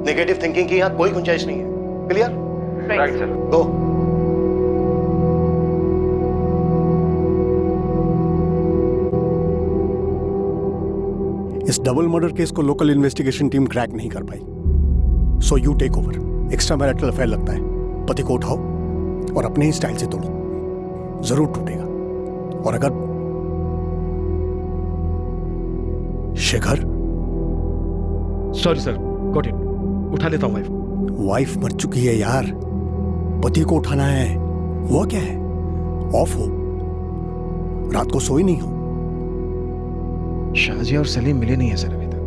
S3: नेगेटिव थिंकिंग की यहाँ कोई गुंजाइश नहीं है। क्लियर?
S5: Right sir.
S3: गो।
S19: इस डबल मर्डर केस को लोकल इन्वेस्टिगेशन टीम क्रैक नहीं कर पाई, so you take over. Extra marital affair लगता है, पति को उठाओ और अपने ही स्टाइल से तोड़ो, जरूर टूटेगा। और अगर Shekhar,
S3: sorry sir, got it, उठा लेता हूँ
S19: वाइफ मर चुकी है यार, पति को उठाना है। हुआ क्या है? ऑफ हो, रात को सोई नहीं हो?
S20: शाजिया और सलीम मिले नहीं है सर अभी तक।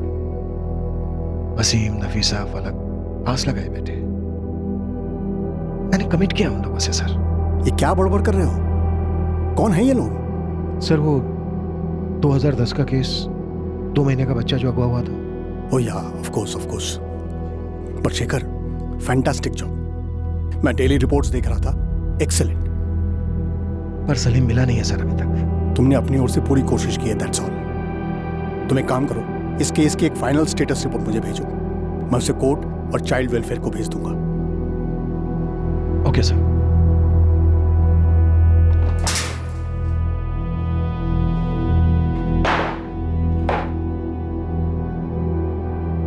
S20: वसीम, नफीसा, फलक आस लगाए बैठे। मैंने कमिट किया उन लोगों से सर।
S19: ये क्या बड़बड़ कर रहे हो? कौन है ये लोग?
S20: सर वो 2010 का केस, 2 महीने का बच्चा जो अगवा हुआ था।
S19: ओ या, ऑफ कोर्स। पर शेखर, फैंटास्टिक जॉब। मैं डेली रिपोर्ट्स देख रहा था, एक्सीलेंट।
S20: पर सलीम मिला नहीं है सर अभी तक।
S19: तुमने अपनी ओर से पूरी कोशिश की है, दैट्स ऑल। तुम एक काम करो, इस केस की एक फाइनल स्टेटस रिपोर्ट मुझे भेजो, मैं उसे कोर्ट और चाइल्ड वेलफेयर को भेज दूंगा।
S20: Okay sir.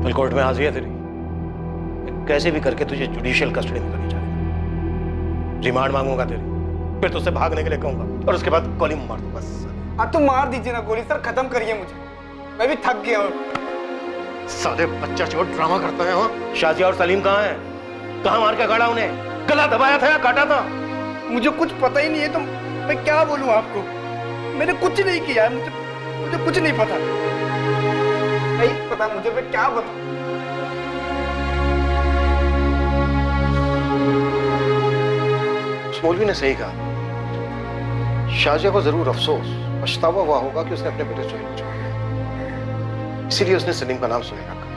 S3: कल कोर्ट में हाजिर है तेरी, कैसे भी करके तुझे जुडिशियल कस्टडी में करनी चाहिए। रिमांड मांगूंगा तेरी, फिर तुझसे भागने के लिए कहूंगा और उसके बाद गोली मार दूंगा।
S4: आप तो मार दीजिए ना गोली सर, खत्म करिए मुझे, मैं भी थक गया हूँ।
S3: साले बच्चा चोर ड्रामा करते हैं। हो शाजिया और सलीम कहाँ हैं? कहाँ मार के गाड़ा उन्हें? गला दबाया था या काटा था?
S4: मुझे कुछ पता ही नहीं है, तो मैं क्या बोलूं आपको? मैंने कुछ नहीं किया है, मुझे कुछ नहीं पता। नहीं पता मुझे, मैं क्या बताऊं?
S3: उस मौलवी ने सही कहा, शाजिया को जरूर अफसोस, पछतावा हुआ होगा कि उसने अपने बेटे सोहेल को छोड़ दिया, इसीलिए उसने सलीम का नाम सोहेल रखा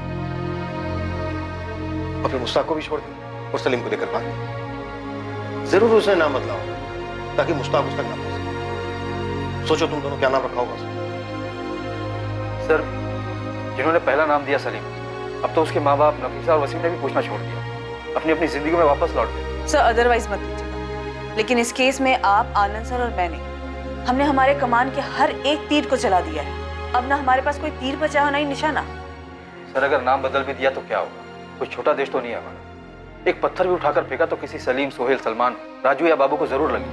S3: और फिर मुश्ताक को भी छोड़ दिया और सलीम को लेकर भाग गया। जरूर उसने नाम बदला होगा ताकि मुश्ताक उस तक ना पहुंच सके। सोचो तुम दोनों क्या नाम रखा होगा
S5: सर? जिन्होंने पहला नाम दिया सलीम, अब तो उसके माँ बाप नफीसा और वसीम ने भी पूछना छोड़ दिया, अपनी अपनी जिंदगी में वापस लौट गए।
S18: सर अदरवाइज मत लीजिएगा, लेकिन इस केस में आप, आनंद सर और मैंने, हमने हमारे कमान के हर एक तीर को चला दिया है। अब ना हमारे पास कोई तीर बचा हो, ना ही निशाना।
S5: सर अगर नाम बदल भी दिया तो क्या होगा? कोई छोटा देश तो नहीं है हमारा। एक पत्थर भी उठाकर फेंका तो किसी सलीम, सोहेल, सलमान, राजू या बाबू को जरूर लगी।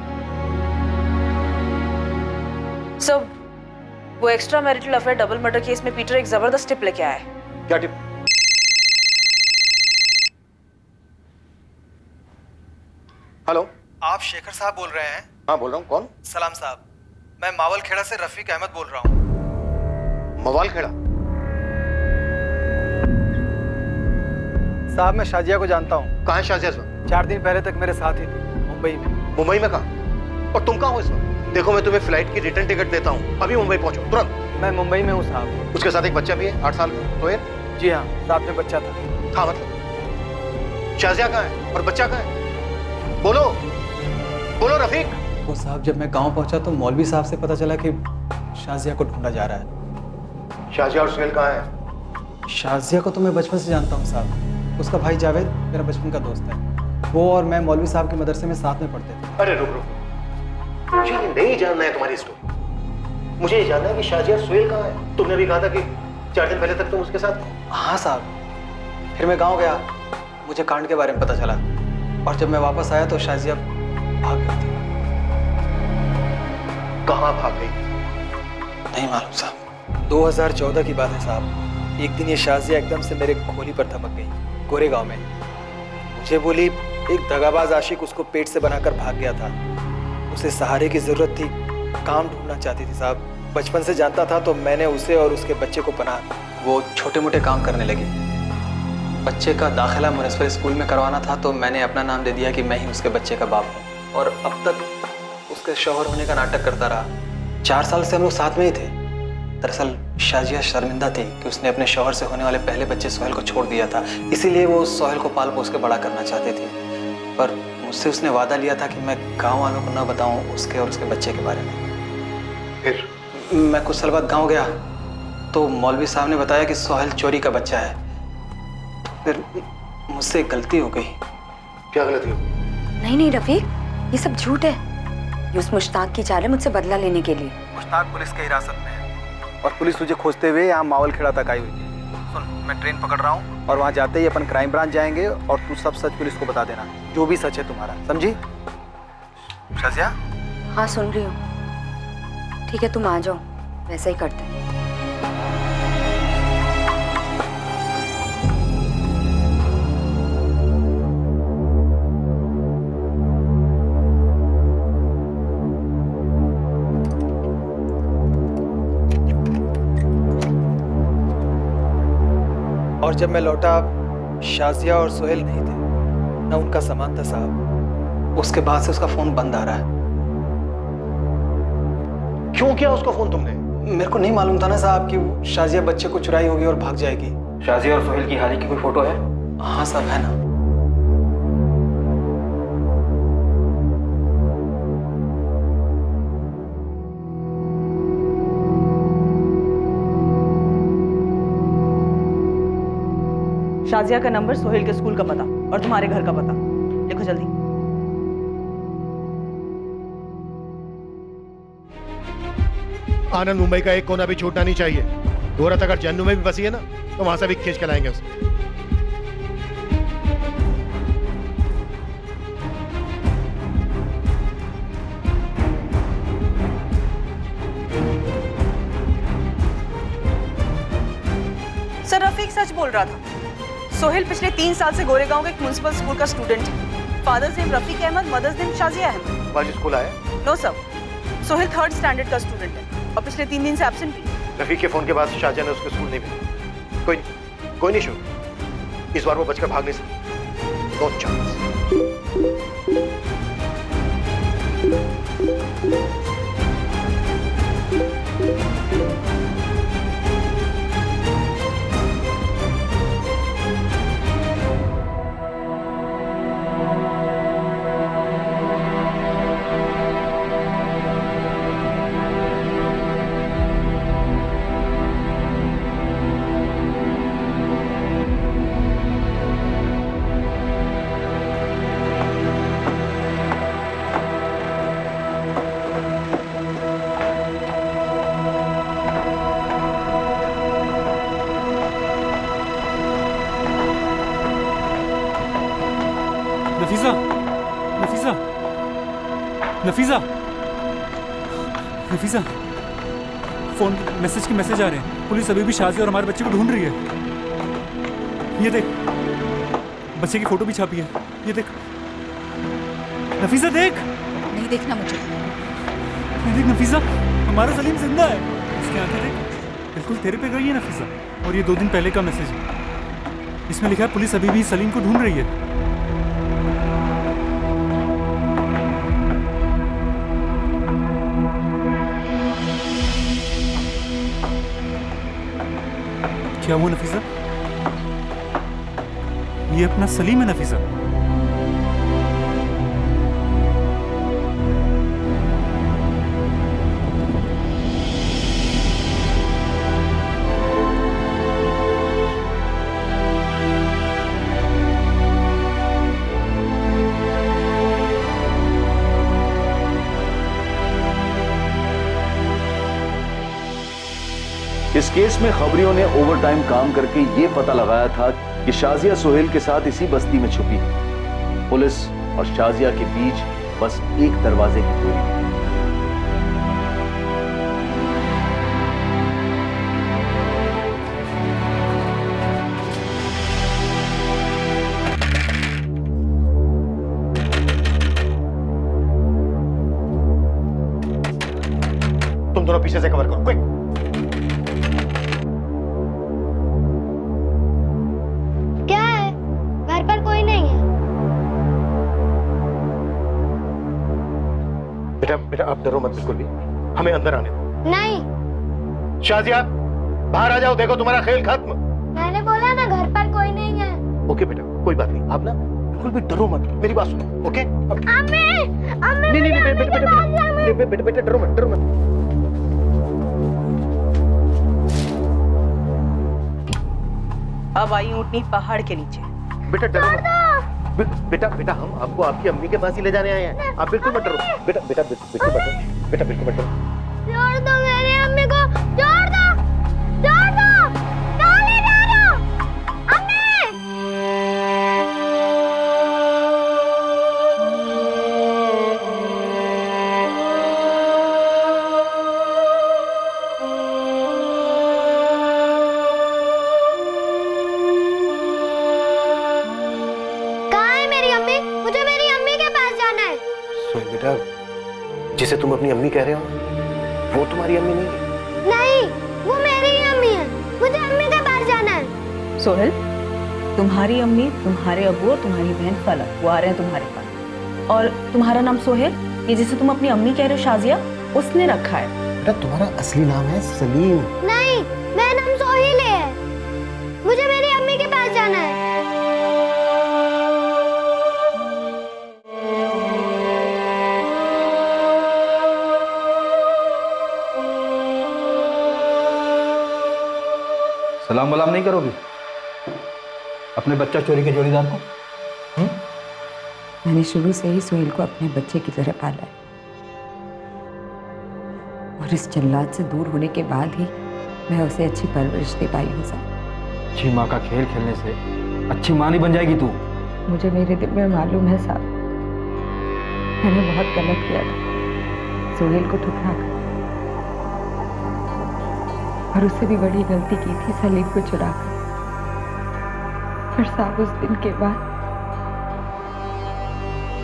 S18: सर वो extra marital affair double murder case में पीटर एक जबरदस्त टिप लेके आया है।
S3: क्या टिप? हेलो,
S21: आप शेखर साहब बोल रहे हैं?
S3: हाँ बोल रहा हूँ। कौन?
S21: सलाम साहब, मैं मावल खेड़ा से रफीक अहमद बोल रहा हूँ।
S3: मवाल खेड़ा?
S21: साहब मैं शाजिया को जानता हूँ।
S3: कहाँ है शाजिया इस वक्त?
S21: 4 दिन पहले तक मेरे साथ ही थी, मुंबई में।
S3: मुंबई में कहाँ? और तुम कहाँ हो इस वक्त? देखो मैं तुम्हें फ्लाइट की रिटर्न टिकट देता हूँ, अभी मुंबई पहुंचो तुरंत।
S21: मैं मुंबई में हूँ साहब।
S3: उसके साथ एक बच्चा भी है, 8 साल का। सोहेल?
S21: जी हाँ, साथ में बच्चा था।
S3: हाँ मतलब शाजिया कहाँ है और बच्चा कहाँ है? बोलो बोलो रफीक।
S21: वो साहब जब मैं गांव पहुंचा तो मौलवी साहब से पता चला कि शाजिया को ढूंढा जा रहा है।
S3: शाजिया और सोहेल कहाँ है?
S21: शाजिया को तो मैं बचपन से जानता हूँ साहब, उसका भाई जावेद मेरा बचपन का दोस्त है। वो और मैं मौलवी साहब के मदरसे में साथ में पढ़ते थे।
S3: अरे रुक रुक, मुझे नहीं जानना है तुम्हारी स्टोरी, मुझे ये जानना है कि शाजिया और सोहेल कहाँ है? तुमने अभी कहा था कि 4 दिन पहले तक तुम उसके साथ थे।
S21: हाँ साहब, फिर मैं गांव गया, मुझे कांड के बारे में पता चला, और जब मैं वापस आया तो शाजिया भाग गई थी।
S3: कहाँ भाग गई?
S21: नहीं मालूम साहब, 2014 की बात है साहब। एक दिन ये शाजिया एकदम से मेरे खोली पर धमक गई, गोरेगांव में। मुझे बोली एक दगाबाज आशिक उसको पेट से बनाकर भाग गया था, उसे सहारे की जरूरत थी, काम ढूंढना चाहती थी साहब। बचपन से जानता था तो मैंने उसे और उसके बच्चे को पनाह दी। वो छोटे मोटे काम करने लगे। बच्चे का दाखिला म्युनिसिपल स्कूल में करवाना था तो मैंने अपना नाम दे दिया कि मैं ही उसके बच्चे का बाप हूँ, और अब तक उसके शौहर होने का नाटक करता रहा। 4 साल से हम लोग साथ में ही थे। दरअसल शाजिया शर्मिंदा थी कि उसने अपने शौहर से होने वाले पहले बच्चे सोहेल को छोड़ दिया था, इसीलिए वो सोहेल को पाल पोस के बड़ा करना चाहती थी। पर मुझसे उसने वादा लिया था कि मैं गांव वालों को न बताऊं उसके और उसके बच्चे के बारे में।
S3: फिर
S21: मैं कुछ साल बाद गांव गया तो मौलवी साहब ने बताया कि सोहेल चोरी का बच्चा है। तो फिर मुझसे गलती हो गई।
S3: क्या गलती हो?
S16: नहीं नहीं रफीक, ये सब झूठ है। ये उस मुश्ताक की चाल है मुझसे बदला लेने के लिए।
S21: मुश्ताक पुलिस के हिरासत में है और पुलिस तुझे खोजते हुए यहाँ मावल खेड़ा तक आई हुई है। सुन, मैं ट्रेन पकड़ रहा हूँ और वहाँ जाते ही अपन क्राइम ब्रांच जाएंगे और तू सब सच पुलिस को बता देना, जो भी सच है तुम्हारा, समझी? शाजिया?
S16: हाँ सुन रही हूँ। ठीक है तुम आ जाओ, वैसा ही करते हैं।
S21: और जब मैं लौटा शाजिया और सोहेल नहीं थे, ना उनका सामान था साहब। उसके बाद से उसका फोन बंद आ रहा है।
S3: क्यों किया उसको फोन तुमने?
S21: मेरे को नहीं मालूम था ना साहब कि शाजिया बच्चे को चुराई होगी और भाग जाएगी।
S5: शाजिया और सोहेल की हाल ही की कोई फोटो है?
S21: हाँ साहब, है ना।
S18: शाजिया का नंबर, सोहेल के स्कूल का पता और तुम्हारे घर का पता लिखो जल्दी।
S3: आनंद मुंबई का एक कोना भी छूटना नहीं चाहिए। औरत अगर जन्नू में भी बसी है ना तो वहां से भी खींच के लाएंगे उसे।
S18: सर रफीक सच बोल रहा था। सोहेल पिछले 3 साल से गोरेगांव के एक म्युनिसिपल स्कूल का स्टूडेंट है। Father's name Rafiq Ahmed, mother's name Shazia Ahmed.
S3: आज स्कूल आया?
S18: No sir, Sohail 3rd standard का स्टूडेंट है और पिछले 3 दिन से एब्सेंट भी।
S3: रफीक के फोन के बाद शाजिया ने उसके स्कूल नहीं भेजा। कोई नहीं शो, इस बार वो बचकर भाग नहीं सकती। No chance.
S15: Nafisa, phone message आ रहे हैं। पुलिस अभी भी शाजिया और हमारे बच्चे को ढूंढ रही है। ये देख, बच्चे की फोटो भी छापी है। ये देख नफीसा, देख।
S2: नहीं देखना मुझे।
S15: ये देख नफीसा, हमारा सलीम जिंदा है। इसकी आंखें देख, बिल्कुल तेरे पे गई है नफीसा। और ये 2 दिन पहले का मैसेज है। इसमें लिखा है पुलिस अभी भी सलीम को ढूंढ रही है। क्या वो नफीसा? ये अपना सलीम है नफीसा।
S1: इस केस में खबरियों ने ओवरटाइम काम करके ये पता लगाया था कि शाजिया सोहेल के साथ इसी बस्ती में छुपी है। पुलिस और शाजिया के बीच बस एक दरवाजे की दूरी है।
S3: तुम दोनों पीछे से कवर करो, क्विक।
S13: क्या है? घर पर कोई नहीं है।
S3: बेटा आप डरो मत बिल्कुल भी, हमें अंदर आने दो।
S13: नहीं।
S3: शाजिया बाहर आ जाओ, देखो तुम्हारा खेल खत्म।
S13: मैंने बोला ना घर पर कोई नहीं है।
S3: ओके बेटा, कोई बात नहीं, आप ना बिल्कुल भी डरो मत, मेरी बात सुनो, ओके?
S13: अम्मी, अम्मी,
S3: नहीं नहीं बेटा बेटा डरो मत, डरो मत।
S18: अब आई ऊँटनी पहाड़ के नीचे।
S3: बेटा डरो मत। बेटा बेटा हम आपको आपकी अम्मी के पास ही ले जाने आए हैं, आप बिल्कुल मत डरो। बेटा बेटा बेटा बेटा बिल्कुल मत डरो।
S13: छोड़ दो मेरी अम्मी को, छोड़ दो, छोड़ दो, कहाँ ले जा रहे हो? अम्मी! कहाँ है मेरी अम्मी? मुझे मेरी अम्मी के पास जाना है।
S3: सोहेल बेटा, जिसे तुम अपनी अम्मी कह रहे हो, वो तुम्हारी अम्मी नहीं है।
S13: नहीं, वो मेरी ही अम्मी है। मुझे अम्मी के पास जाना है।
S18: सोहेल, तुम्हारी अम्मी, तुम्हारे अबू और तुम्हारी बहन फलक वो आ रहे हैं तुम्हारे पास। और तुम्हारा नाम सोहेल, ये जिसे तुम अपनी अम्मी कह रहे हो शाजिया, उसने रखा है।
S3: बेटा तुम्हारा असली नाम है सलीम।
S13: नहीं, मेरा नाम सोहिल है। मुझे मेरी अम्मी के पास जाना है।
S5: सलाम वलाम नहीं करोगी अपने बच्चा चोरी के जोड़ीदार को?
S16: मैंने शुरू से ही सोहेल को अपने बच्चे की तरह पाला है, और इस जल्लाद से दूर होने के बाद ही मैं उसे अच्छी परवरिश दे पाई हूँ साहब।
S5: अच्छी माँ का खेल खेलने से अच्छी माँ नहीं बन जाएगी तू।
S16: मुझे मेरे दिल में मालूम है साहब, मैंने बहुत गलत किया था सोहेल को ठुकरा कर, और उससे भी बड़ी गलती की थी सलीम को चुरा कर। पर साहब उस दिन के बाद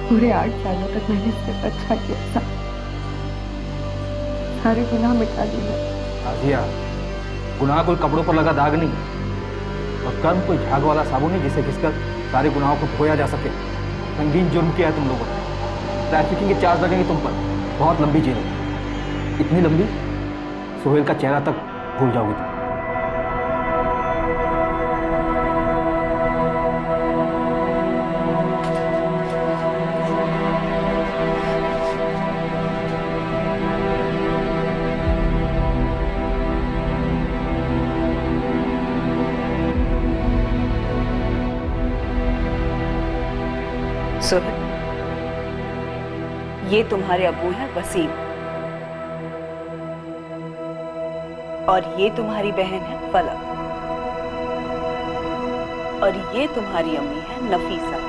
S16: पूरे 8 सालों तक मैंने सिर्फ अच्छा किया था, सारे गुनाह मिटा दिए।
S5: शाजिया, गुनाह कोई कपड़ों पर लगा दाग नहीं, और कर्म कोई झाग वाला साबुन नहीं जिसे घिसकर सारे गुनाहों को धोया जा सके। संगीन जुर्म किया है तुम लोगों ने, ट्रैफिकिंग के चार्ज लगेंगे तुम पर, बहुत लंबी जेल है, इतनी लंबी सोहेल का चेहरा तक भूल जाओगी तुम।
S18: सोहेल, ये तुम्हारे अबू हैं वसीम, और ये तुम्हारी बहन है फलक, और ये तुम्हारी अम्मी है नफीसा।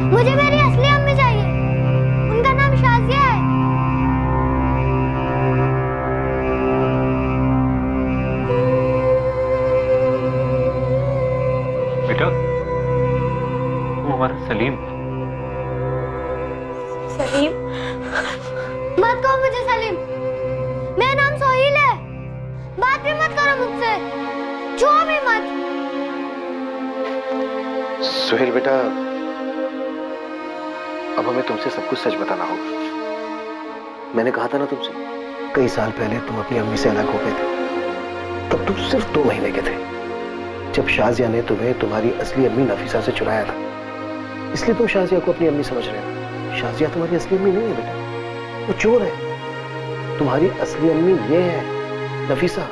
S13: मुझे मेरी असली अम्मी चाहिए, उनका नाम शाजिया है।
S5: बेटा तुम हमारा सलीम।
S13: सलीम? मत कहो मुझे सलीम, मेरा नाम सोहिल है। बात भी मत करो मुझसे, छुओ भी मत।
S3: सोहेल बेटा, अब हमें तुमसे सब कुछ सच बताना होगा। मैंने कहा था ना तुमसे, कई साल पहले तुम अपनी अम्मी से अलग हो गए थे, तब तुम सिर्फ 2 महीने के थे, जब शाजिया ने तुम्हें तुम्हारी असली अम्मी नफीसा से चुराया था। इसलिए तुम शाजिया को अपनी अम्मी समझ रहे हो। शाजिया तुम्हारी असली अम्मी नहीं है बेटा, वो चोर है। तुम्हारी असली अम्मी ये है, नफीसा।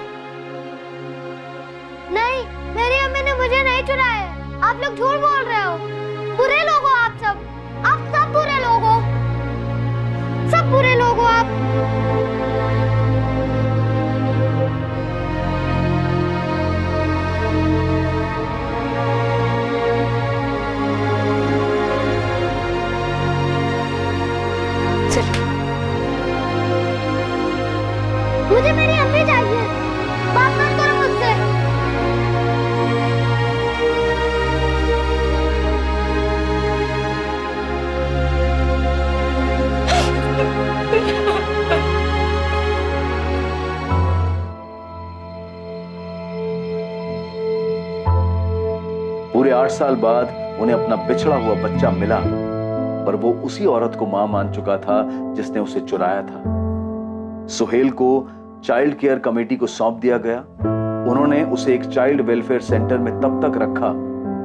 S13: नहीं, मेरी अम्मी ने मुझे नहीं चुराया। आप लोग झूठ बोल रहे हो। बुरे लोग हो आप सब बुरे लोग हो, सब बुरे लोग हो आप। मुझे मेरी अम्मी चाहिए, बात मत करो मुझसे।
S1: पूरे 8 साल बाद उन्हें अपना बिछड़ा हुआ बच्चा मिला, पर वो उसी औरत को मां मान चुका था जिसने उसे चुराया था। सुहेल को चाइल्ड केयर कमेटी को सौंप दिया गया। उन्होंने उसे एक चाइल्ड वेलफेयर सेंटर में तब तक रखा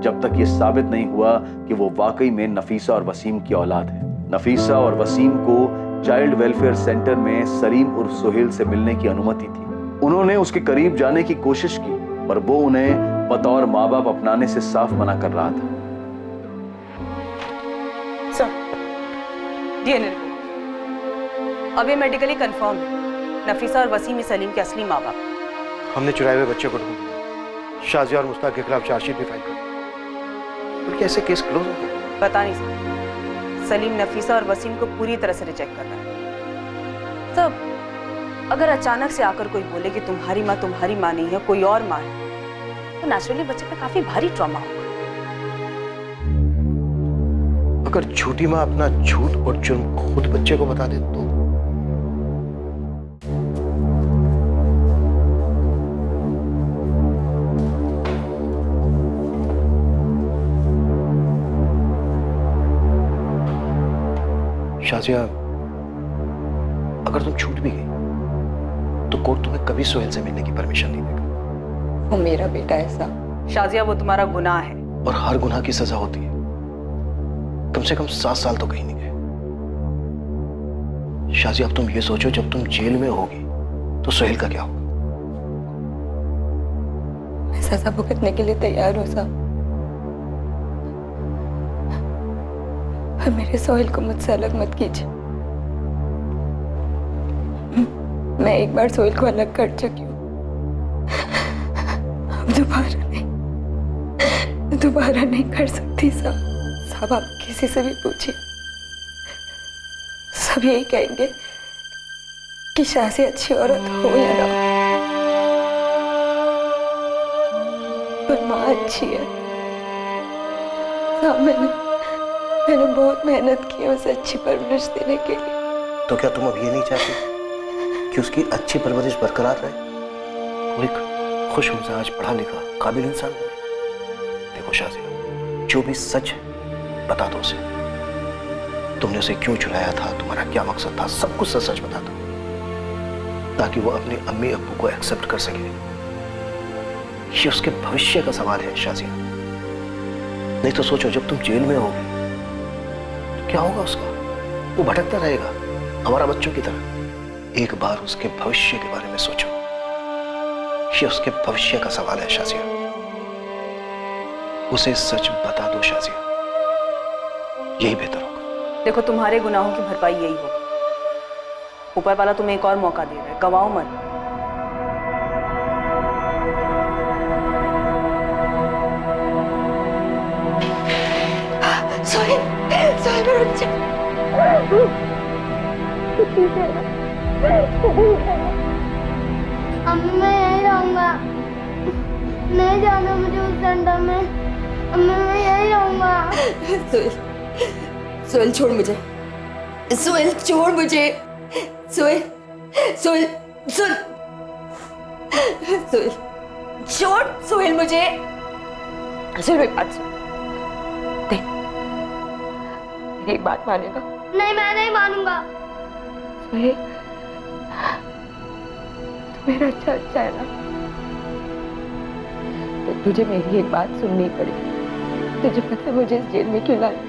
S1: जब तक यह साबित नहीं हुआ कि वो वाकई में नफीसा और वसीम की औलाद है। नफीसा और वसीम को चाइल्ड वेलफेयर सेंटर में सलीम उर्फ सुहेल से मिलने की अनुमति थी। उन्होंने उसके करीब जाने की कोशिश की, पर वो उन्हें बतौर माँ बाप अपनाने से साफ मना कर रहा था।
S18: सर, डीएनए रिपोर्ट अब ये मेडिकली कंफर्म है, नफीसा और वसीम सलीम के असली माँ बाप।
S3: हमने चुराए हुए बच्चे को ढूंढ लिया, शाजिया और मुश्ताक के खिलाफ चार्जशीट भी फाइल कर दी। तो क्या ऐसे केस क्लोज हो गया?
S18: पता नहीं सर, सलीम नफीसा और वसीम को पूरी तरह से रिजेक्ट कर रहा है। सब अगर अचानक से आकर कोई बोले कि तुम्हारी माँ नहीं है, कोई और माँ है, तो नेचुरली बच्चे पे काफी भारी ट्रॉमा होगा।
S3: अगर झूठी माँ अपना झूठ और जुर्म खुद बच्चे को बता दे तो? शाजिया, अगर तुम छूट भी गई तो कोर्ट तुम्हें कभी सोहेल से मिलने की परमिशन नहीं देगा।
S16: वो मेरा बेटा है साहब।
S18: शाजिया, वो तुम्हारा गुनाह है
S3: और हर गुनाह की सजा होती है। कम से कम 7 साल तो कहीं नहीं गए। शाजिया, अब तुम ये सोचो, जब तुम जेल में होगी तो सोहेल का क्या होगा?
S16: मैं सजा भुगतने के लिए तैयार हूँ साहब, पर मेरे सोहेल को मुझसे अलग मत कीजिए। मैं एक बार सोहेल को अलग कर चुकी हूँ, अब दोबारा नहीं कर सकती साहब। साहब, आप किसी से भी पूछिए, सब यही कहेंगे कि शाजी अच्छी औरत हो या ना हो, पर माँ अच्छी है साहब। मैंने बहुत मेहनत की है उसे अच्छी परवरिश देने के लिए।
S3: तो क्या तुम अब ये नहीं चाहती कि उसकी अच्छी परवरिश बरकरार रहे, वो एक खुश मिजाज, पढ़ा लिखा, काबिल इंसान बने? देखो शाजिया, जो भी सच है बता दो उसे। तुमने उसे क्यों चुराया था, तुम्हारा क्या मकसद था, सब कुछ सच सच बता दो, ताकि वो अपने अम्मी अब्बू को एक्सेप्ट कर सके। ये उसके भविष्य का सवाल है शाजिया। नहीं तो सोचो, जब तुम जेल में होगी तो क्या होगा उसका? वो भटकता रहेगा हमारा बच्चों की तरह। एक बार उसके भविष्य के बारे में सोचो, ये उसके भविष्य का सवाल है शाजिया। उसे सच बता दो शाजिया, यही बेहतर होगा।
S18: देखो, तुम्हारे गुनाहों की भरपाई यही होगी। ऊपर वाला तुम्हें एक और मौका दे रहा है, गवाओ मत।
S13: अम्मी, मैं यहीं रहूंगा, नहीं जाना मुझे उस सेंटर में। अम्मी, मैं यहीं रहूंगा।
S16: सोहेल, छोड़ मुझे। सोहेल, छोड़ मुझे। सोहेल, सोहेल, सुन। सोहेल, छोड़। सोहेल, मुझे। सोहेल, मेरी बात सुन। देख, मेरी एक बात मानेगा?
S13: नहीं, मैं नहीं मानूंगा।
S16: सोहेल, तू मेरा अच्छा है ना? तो तुझे मेरी एक बात सुननी पड़ी। तुझे पता है मुझे इस जेल में क्यों लाया?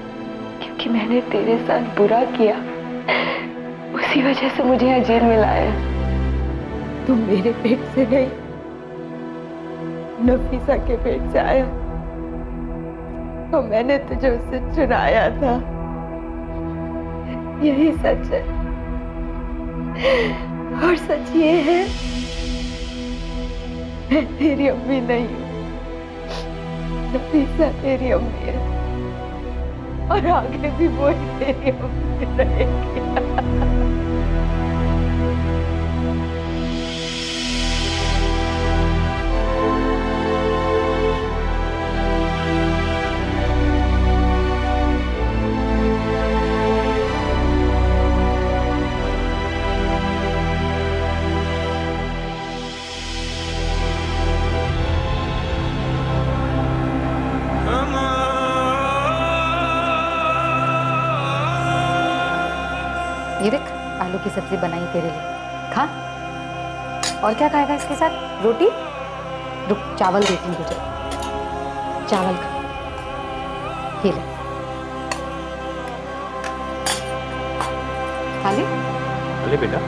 S16: क्योंकि मैंने तेरे साथ बुरा किया, उसी वजह से मुझे यहाँ जेल में लाया। तुम मेरे पेट से नहीं, नफीसा के पेट से आया, तो मैंने तुझे उससे चुराया था। यही सच है, और सच ये है, मैं तेरी अम्मी नहीं हूँ, नफीसा तेरी अम्मी है, और आगे भी वही तेरी अम्मी रहेगी।
S2: ये देख आलू की सब्जी बनाई तेरे लिए, खा। और क्या खाएगा इसके साथ? रोटी? रुक, चावल देती हूँ तुझे, चावल खा। ये ले, खा ले।
S8: अरे बेटा,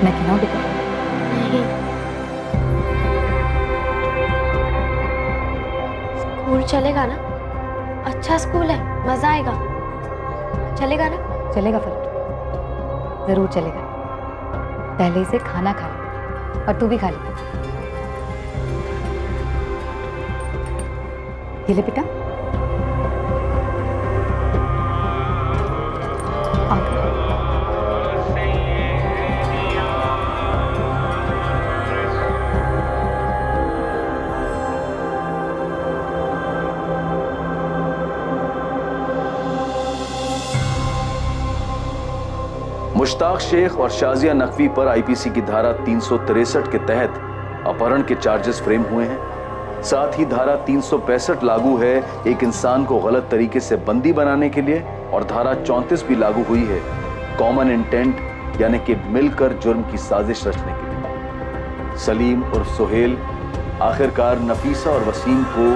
S2: मैं खिलाऊं बेटा?
S13: स्कूल चलेगा ना? अच्छा स्कूल है, मजा आएगा। चलेगा ना?
S2: चलेगा फिर, जरूर चलेगा। पहले इसे खाना खा ले और तू भी खा ले। ये ले बेटा।
S1: मुश्ताक शेख और शाजिया नकवी पर आईपीसी की धारा 363 के तहत अपहरण के चार्जेस फ्रेम हुए हैं। साथ ही धारा 365 लागू है एक इंसान को गलत तरीके से बंदी बनाने के लिए, और धारा 34 भी लागू हुई है कॉमन इंटेंट यानी कि मिलकर जुर्म की साजिश रचने के लिए। सलीम और सोहेल आखिरकार नफीसा और वसीम को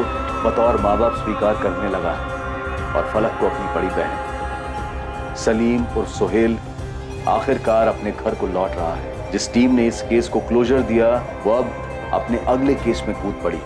S1: बतौर माँ बाप स्वीकार करने लगा है, और फलक को अपनी बड़ी बहन। सलीम और सोहेल आखिरकार अपने घर को लौट रहा है। जिस टीम ने इस केस को क्लोजर दिया वो अब अपने अगले केस में कूद पड़ी।